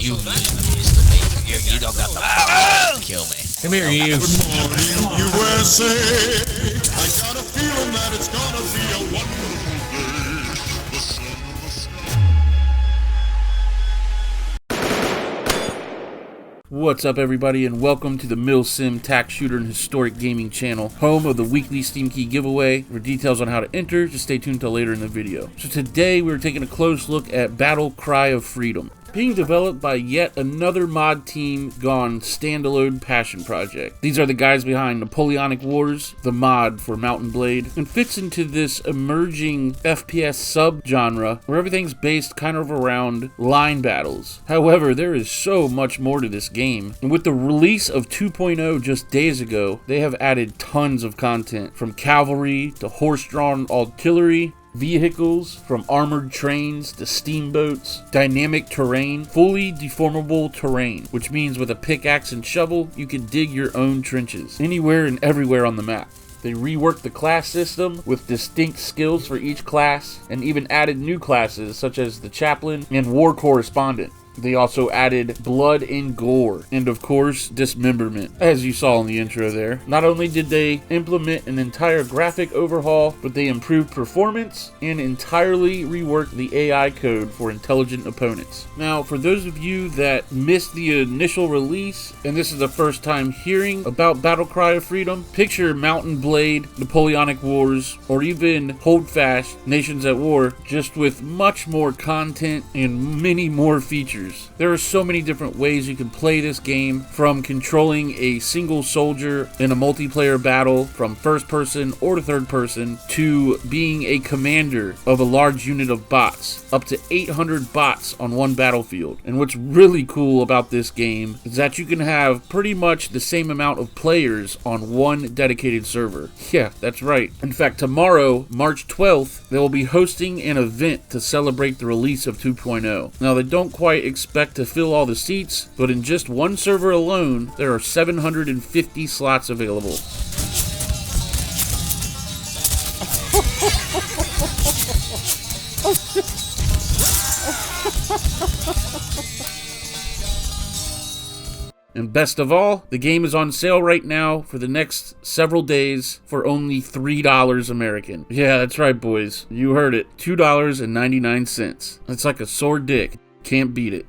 You don't got the power to kill me. Come here, you. Good morning, USA. I got a feeling that it's gonna be a wonderful day. The sun in the sky. What's up, everybody, and welcome to the Mil-Simp Tac Shooter and Historic Gaming channel, home of the weekly Steam Key giveaway. For details on how to enter, just stay tuned till later in the video. So today we're taking a close look at Battle Cry of Freedom, being developed by yet another mod team gone standalone passion project. These are the guys behind Napoleonic Wars, the mod for Mountain Blade, and fits into this emerging FPS subgenre where everything's based kind of around line battles. However, there is so much more to this game, and with the release of 2.0 just days ago, they have added tons of content, from cavalry to horse-drawn artillery, vehicles, from armored trains to steamboats, dynamic terrain, fully deformable terrain, which means with a pickaxe and shovel, you can dig your own trenches, anywhere and everywhere on the map. They reworked the class system with distinct skills for each class, and even added new classes such as the chaplain and war correspondent. They also added blood and gore, and of course, dismemberment, as you saw in the intro there. Not only did they implement an entire graphic overhaul, but they improved performance and entirely reworked the AI code for intelligent opponents. Now, for those of you that missed the initial release, and this is the first time hearing about Battle Cry of Freedom, picture Mountain Blade, Napoleonic Wars, or even Hold Fast, Nations at War, just with much more content and many more features. There are so many different ways you can play this game, from controlling a single soldier in a multiplayer battle from first person or to third person, to being a commander of a large unit of bots, up to 800 bots on one battlefield. And what's really cool about this game is that you can have pretty much the same amount of players on one dedicated server. Yeah, that's right. In fact, tomorrow, March 12th, they will be hosting an event to celebrate the release of 2.0. Now, they don't quite expect to fill all the seats, but in just one server alone, there are 750 slots available. And best of all, the game is on sale right now for the next several days for only $3 American. Yeah, that's right, boys. You heard it. $2.99. That's like a sore dick. Can't beat it.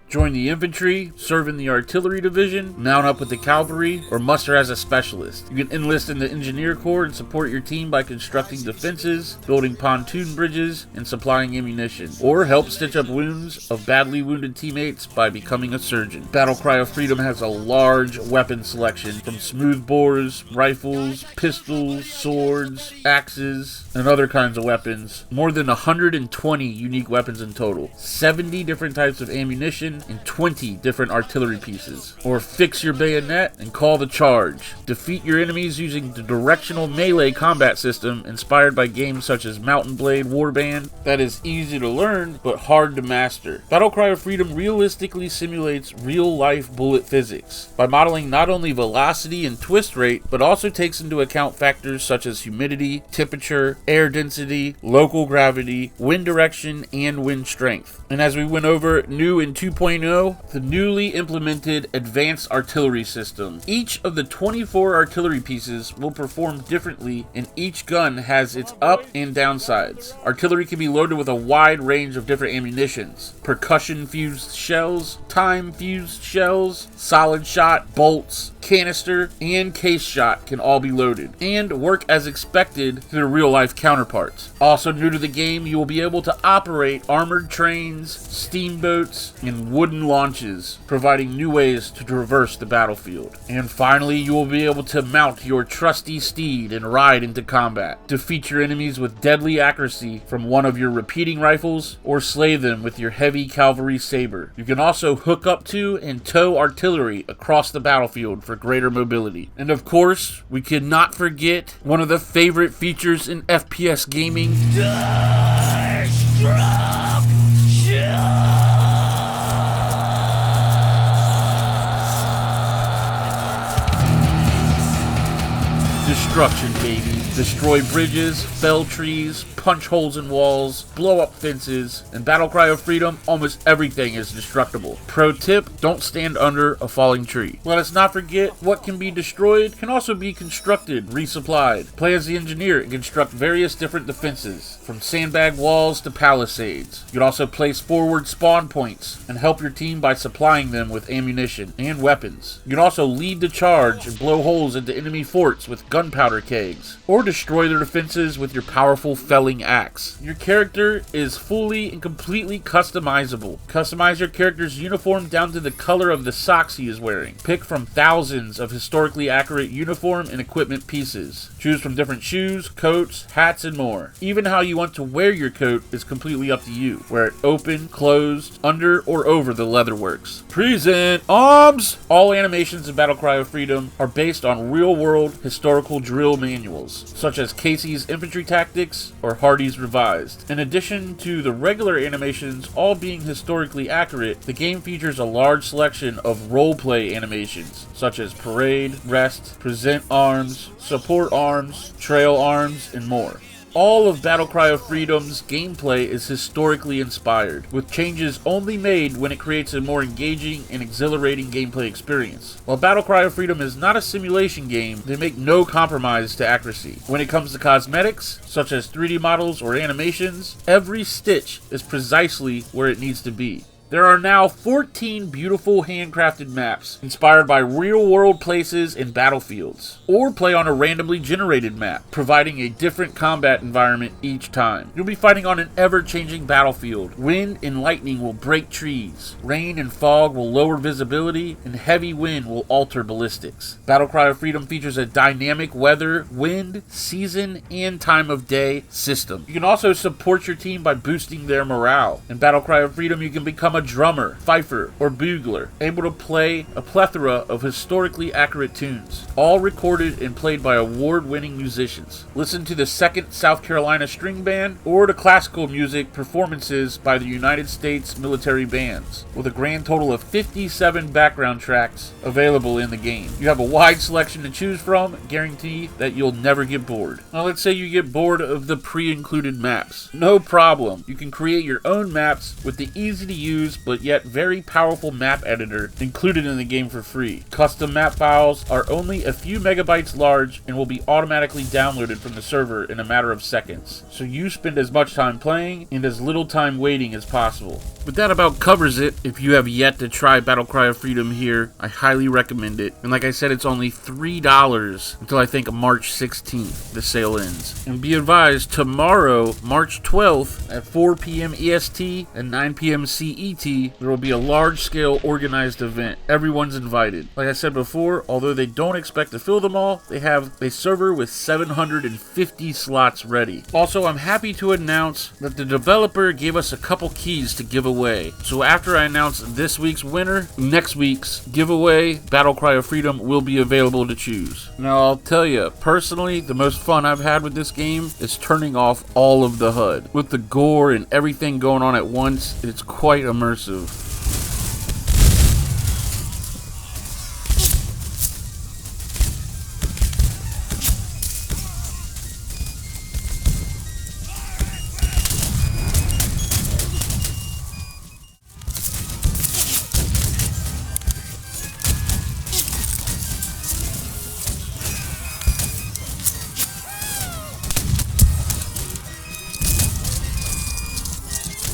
Join the infantry, serve in the artillery division, mount up with the cavalry, or muster as a specialist. You can enlist in the engineer corps and support your team by constructing defenses, building pontoon bridges, and supplying ammunition. Or help stitch up wounds of badly wounded teammates by becoming a surgeon. Battle Cry of Freedom has a large weapon selection, from smoothbores, rifles, pistols, swords, axes, and other kinds of weapons. More than 120 unique weapons in total, 70 different types of ammunition, and 20 different artillery pieces. Or fix your bayonet and call the charge. Defeat your enemies using the directional melee combat system inspired by games such as Mountain Blade Warband, that is easy to learn but hard to master. Battle Cry of Freedom realistically simulates real-life bullet physics by modeling not only velocity and twist rate, but also takes into account factors such as humidity, temperature, air density, local gravity, wind direction, and wind strength. And as we went over new in 2.0, the newly implemented advanced artillery system. Each of the 24 artillery pieces will perform differently, and each gun has its up and down sides. Artillery can be loaded with a wide range of different ammunitions: percussion-fused shells, time-fused shells, solid shot, bolts, canister, and case shot can all be loaded and work as expected to their real-life counterparts. Also new to the game, you will be able to operate armored trains, steamboats, and wooden launches, providing new ways to traverse the battlefield. And finally, you will be able to mount your trusty steed and ride into combat. Defeat your enemies with deadly accuracy from one of your repeating rifles, or slay them with your heavy cavalry saber. You can also hook up to and tow artillery across the battlefield for greater mobility. And of course, we cannot forget one of the favorite features in FPS gaming: destruction, baby. Destroy bridges, fell trees, punch holes in walls, blow up fences. In Battle Cry of Freedom, almost everything is destructible. Pro tip, don't stand under a falling tree. Let us not forget what can be destroyed can also be constructed, resupplied. Play as the engineer and construct various different defenses, from sandbag walls to palisades. You can also place forward spawn points and help your team by supplying them with ammunition and weapons. You can also lead the charge and blow holes into enemy forts with gunpowder kegs, or destroy their defenses with your powerful felling axe. Your character is fully and completely customizable. Customize your character's uniform down to the color of the socks he is wearing. Pick from thousands of historically accurate uniform and equipment pieces. Choose from different shoes, coats, hats, and more. Even how you want to wear your coat is completely up to you. Wear it open, closed, under, or over the leatherworks. Present arms! All animations in Battle Cry of Freedom are based on real-world historical drill manuals, such as Casey's Infantry Tactics or Hardy's Revised. In addition to the regular animations all being historically accurate, the game features a large selection of roleplay animations, such as Parade, Rest, Present Arms, Support Arms, Trail Arms, and more. All of Battle Cry of Freedom's gameplay is historically inspired, with changes only made when it creates a more engaging and exhilarating gameplay experience. While Battle Cry of Freedom is not a simulation game, they make no compromise to accuracy. When it comes to cosmetics, such as 3D models or animations, every stitch is precisely where it needs to be. There are now 14 beautiful handcrafted maps inspired by real-world places and battlefields, or play on a randomly generated map, providing a different combat environment each time. You'll be fighting on an ever-changing battlefield. Wind and lightning will break trees, rain and fog will lower visibility, and heavy wind will alter ballistics. Battle Cry of Freedom features a dynamic weather, wind, season, and time of day system. You can also support your team by boosting their morale. In Battle Cry of Freedom, you can become a drummer, fifer, or bugler, able to play a plethora of historically accurate tunes, all recorded and played by award-winning musicians. Listen to the 2nd South Carolina String Band or to classical music performances by the United States military bands, with a grand total of 57 background tracks available in the game. You have a wide selection to choose from, guarantee that you'll never get bored. Now let's say you get bored of the pre-included maps. No problem. You can create your own maps with the easy-to-use but yet very powerful map editor included in the game for free. Custom map files are only a few megabytes large and will be automatically downloaded from the server in a matter of seconds, so you spend as much time playing and as little time waiting as possible. But that about covers it. If you have yet to try Battle Cry of Freedom here, I highly recommend it. And like I said, it's only $3 until I think March 16th the sale ends. And be advised, tomorrow, March 12th at 4 p.m. EST and 9 p.m. CET, there will be a large-scale organized event. Everyone's invited. Like I said before, although they don't expect to fill them all, they have a server with 750 slots ready. Also, I'm happy to announce that the developer gave us a couple keys to give away. So after I announce this week's winner, next week's giveaway, Battle Cry of Freedom, will be available to choose. Now, I'll tell you, personally, the most fun I've had with this game is turning off all of the HUD. With the gore and everything going on at once, it's quite immersive.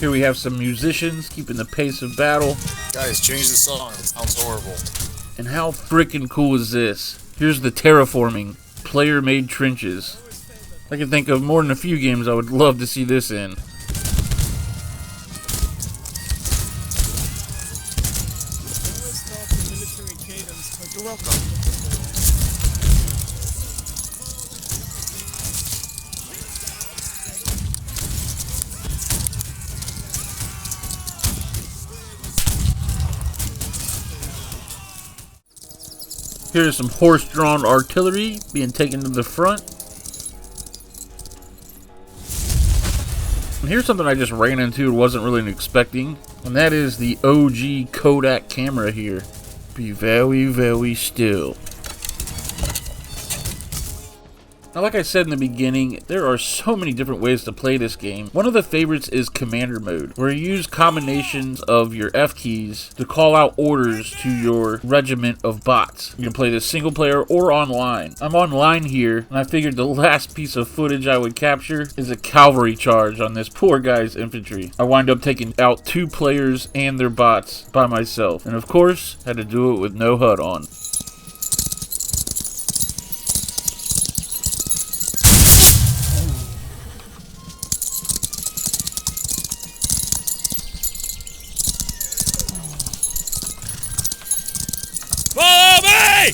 Here we have some musicians keeping the pace of battle. Guys, change the song. It sounds horrible. And how freaking cool is this? Here's the Terraforming, player-made trenches. I can think of more than a few games I would love to see this in. You're welcome. Here's some horse-drawn artillery being taken to the front. And here's something I just ran into and wasn't really expecting. And that is the OG Kodak camera here. Be very, very still. Now, like I said in the beginning, there are so many different ways to play this game. One of the favorites is Commander Mode, where you use combinations of your F keys to call out orders to your regiment of bots. You can play this single player or online. I'm online here, and I figured the last piece of footage I would capture is a cavalry charge on this poor guy's infantry. I wind up taking out 2 players and their bots by myself, and of course, had to do it with no HUD on. Follow me!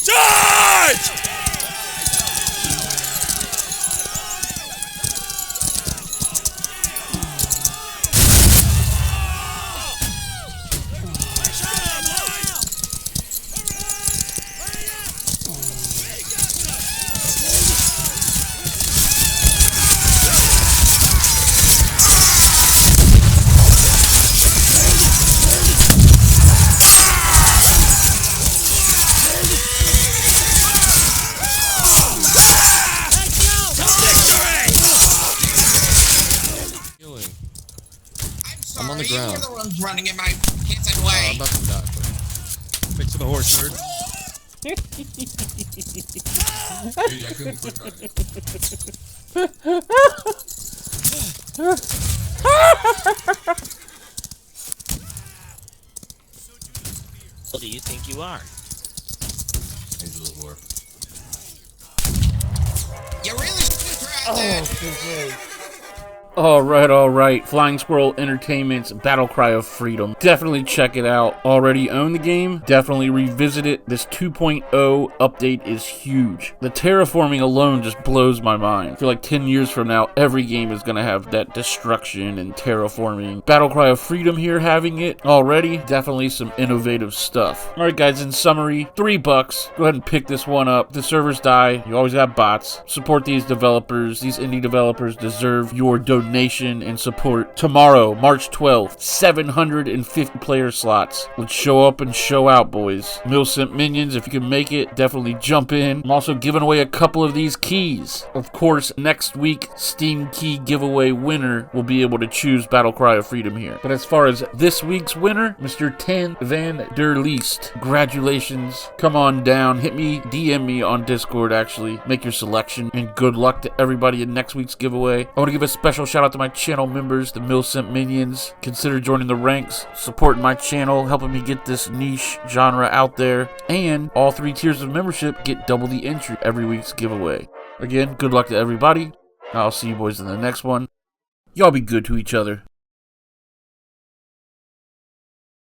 Charge! I'm on the You ground. were the ones running in my kissing way. I'm about to die. Fix the horse herd. Dude, I couldn't click on it. Who do you think you are? Angel of War. You really should have tried that. Alright. Flying Squirrel Entertainment's Battle Cry of Freedom. Definitely check it out. Already own the game. Definitely revisit it. This 2.0 update is huge. The terraforming alone just blows my mind. I feel like 10 years from now, every game is going to have that destruction and terraforming. Battle Cry of Freedom here having it already. Definitely some innovative stuff. Alright guys, in summary, $3. Go ahead and pick this one up. The servers die. You always have bots. Support these developers. These indie developers deserve your donation and support. Tomorrow, March 12th, 750 player slots. Let's show up and show out, boys. Mil-Simp minions, if you can make it, definitely jump in. I'm also giving away a couple of these keys. Of course, next week, Steam Key giveaway winner will be able to choose Battle Cry of Freedom here. But as far as this week's winner, Mr. 10 Van der Leest, congratulations. Come on down. Hit me, DM me on Discord, actually. Make your selection, and good luck to everybody in next week's giveaway. I want to give a special shout out to my channel members, the Mil-Simp minions. Consider joining the ranks, supporting my channel, helping me get this niche genre out there, and all 3 tiers of membership get double the entry every week's giveaway. Again, good luck to everybody. I'll see you boys in the next one. Y'all be good to each other.